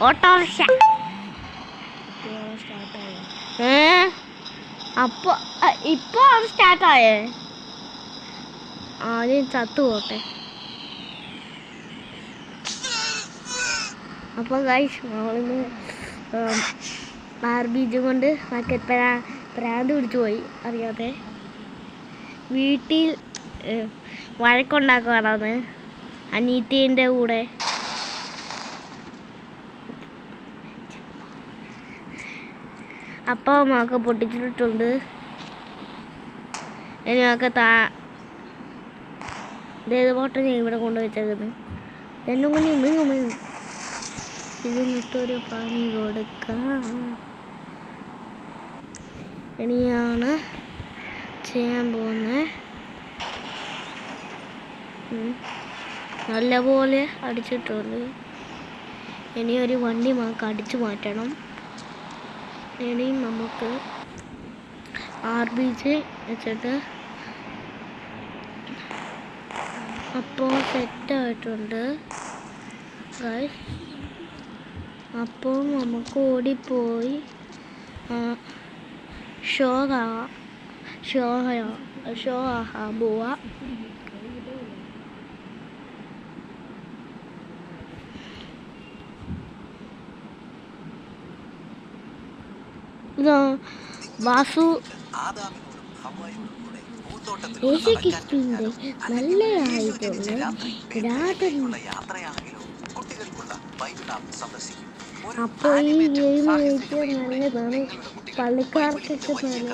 Autorickshaw അപ്പോൾ ഇപ്പോൾ അത് സ്റ്റാർട്ടായേ ആദ്യം ചത്തു പോട്ടെ. അപ്പോൾ ഗൈസ് നമ്മളിന്ന് ബാർബീജും കൊണ്ട് മറ്റേ പ്രാന്ത് പിടിച്ചു പോയി അറിയാതെ. വീട്ടിൽ വഴക്കുണ്ടാക്കുവാണ് അനീറ്റേൻ്റെ കൂടെ. അപ്പം നമുക്ക് പൊട്ടിച്ചിട്ടുണ്ട്. ഇനി നമുക്ക് ദേവോട്ട ഞാൻ ഇവിടെ കൊണ്ടുവച്ചേക്കുന്നത് എന്നെ കുഞ്ഞ് മീങ്ങും ഇതിനിട്ടൊരു പണി കൊടുക്കാം. ഇനിയാണ് ചെയ്യാൻ പോകുന്നത്. നല്ലപോലെ അടിച്ചിട്ടുണ്ട്. ഇനി ഒരു വണ്ടി നമുക്ക് അടിച്ചു മാറ്റണം. ഇനിയും നമുക്ക് RBG വെച്ചിട്ട് അപ്പോൾ സെറ്റായിട്ടുണ്ട് ഗൈസ്. അപ്പോൾ നമുക്ക് ഓടിപ്പോയി ഷോ ആഹാൻ പോവാ. വാസു യേശുക്രിസ്തുവിന്റെ നല്ലതായിട്ടുണ്ട്. അപ്പോൾ ഈ ഗെയിം നല്ലതാണ് പള്ളിക്കാർക്കൊക്കെ നല്ല.